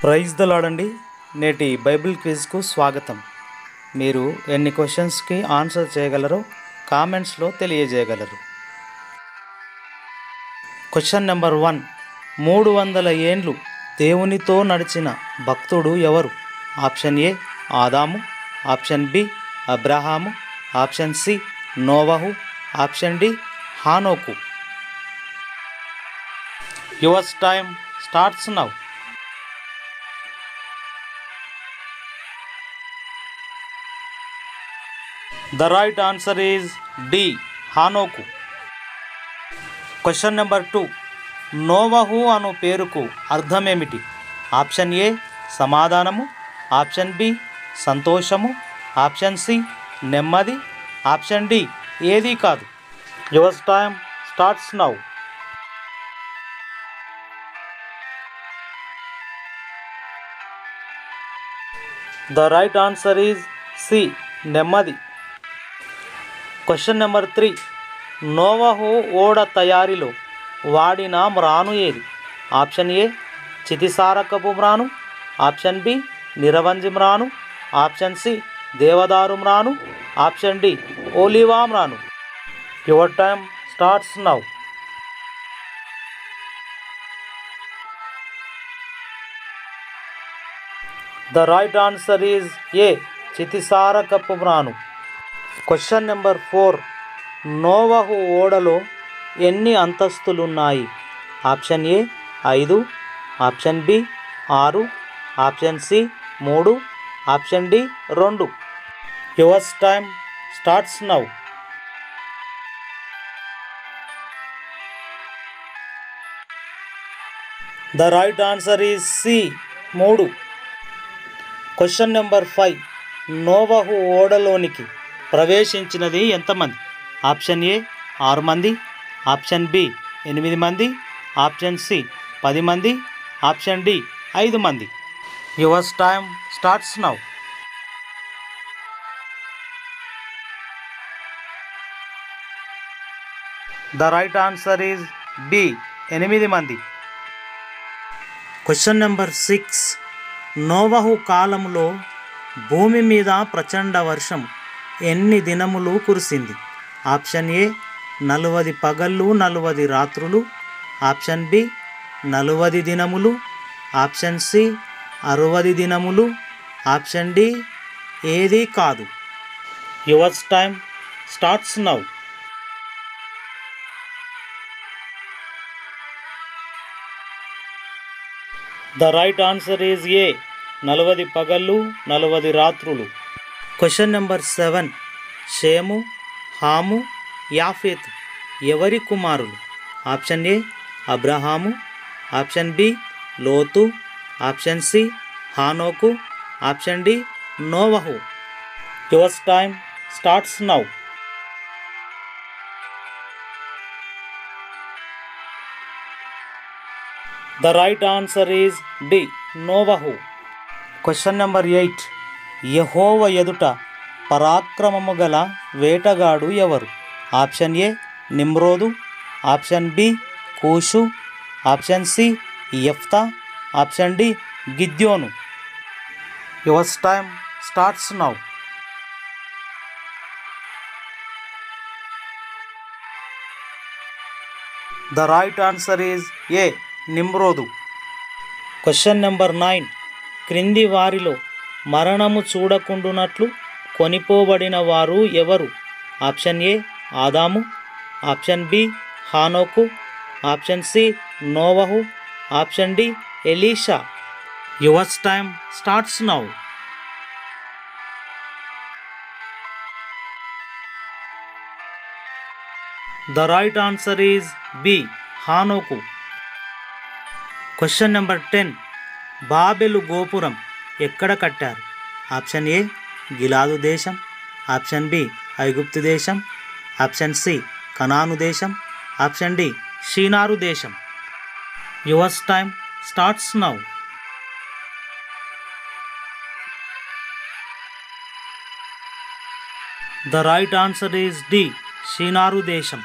Praise the lord అండి. నేటి Bible క్విజ్కు స్వాగతం. మీరు ఎన్ని క్వశ్చన్స్కి ఆన్సర్ చేయగలరో కామెంట్స్లో తెలియజేయగలరు. Question number 1. 300 ఏండ్లు దేవునితో నడిచిన భక్తుడు ఎవరు? ఆప్షన్ ఏ ఆదాము, ఆప్షన్ బి అబ్రహాము, ఆప్షన్ సి నోవహు, ఆప్షన్ డి హానోకు. Yours time starts now. The right answer is D. హానోకు. Question number 2. నోవహు అను పేరుకు అర్థమేమిటి? ఆప్షన్ ఏ సమాధానము, ఆప్షన్ బి సంతోషము, ఆప్షన్ సి నెమ్మది, ఆప్షన్ డి ఏదీ కాదు. Yours time starts now. The right answer is C. నెమ్మది. Question number 3. నోవహు ఓడ తయారీలో వాడిన మ్రాను ఏది? ఆప్షన్ ఏ చితిసారకపు మ్రాను, ఆప్షన్ బి నిరవంజి మ్రాను, ఆప్షన్ సి దేవదారు మ్రాను, ఆప్షన్ డి ఓలివా మ్రాను. Your time starts now. The right answer is A చితిసారకపు మ్రాను. Question number 4. నోవహు ఓడలో ఎన్ని అంతస్తులున్నాయి? Option A 5, option B 6, option C 3, option D 2. Yours time starts now. The right answer is C 3. Question number 5. నోవహు ఓడలోనికి ప్రవేశించినది ఎంతమంది? ఆప్షన్ ఏ 6 మంది, option B 8 మంది, ఆప్షన్ సి 10 మంది, ఆప్షన్ డి 5 మంది. Yours time starts now. The right answer is B 8 మంది. Question number 6. నోవహు కాలంలో భూమి మీద ప్రచండ వర్షం ఎన్ని దినములు కురిసింది? ఆప్షన్ ఏ 40 పగళ్ళు 40 రాత్రులు, ఆప్షన్ బి 40 దినములు, ఆప్షన్ సి 60 దినములు, ఆప్షన్ డి ఏదీ కాదు. Yours time starts now. The right answer is A 40 పగళ్ళు 40 రాత్రులు. Question number 7. షేము, హాము, యాఫేతు ఎవరి కుమారులు? ఆప్షన్ ఏ అబ్రహాము, ఆప్షన్ బి లోతు, ఆప్షన్ సి హానోకు, ఆప్షన్ డి నోవహు. Yours time starts now. The right answer is D నోవహు. Question number 8. యెహోవా ఎదుట పరాక్రమము గల వేటగాడు ఎవరు? ఆప్షన్ ఏ నిమ్రోదు, ఆప్షన్ బి కూషు, ఆప్షన్ సి యెఫ్తా, ఆప్షన్ డి గిద్యోను. Yours time starts now. The right answer is A నిమ్రోదు. Question number 9. క్రింది వారిలో మరణము చూడకుండునట్లు కొనిపోబడిన వారు ఎవరు? ఆప్షన్ ఏ ఆదాము, ఆప్షన్ బి హానోకు, ఆప్షన్ సి నోవహు, ఆప్షన్ డి ఎలీషా. Yours time starts now. The right answer is B హానోకు. Question number 10. బాబెలు గోపురం ఎక్కడ కట్టారు? ఆప్షన్ ఏ గిలాదు దేశం, ఆప్షన్ బి ఐగుప్తు దేశం, ఆప్షన్ సి కనాను దేశం, ఆప్షన్ డి షీనారు దేశం. Yours time starts now. The right answer is D షీనారు దేశం.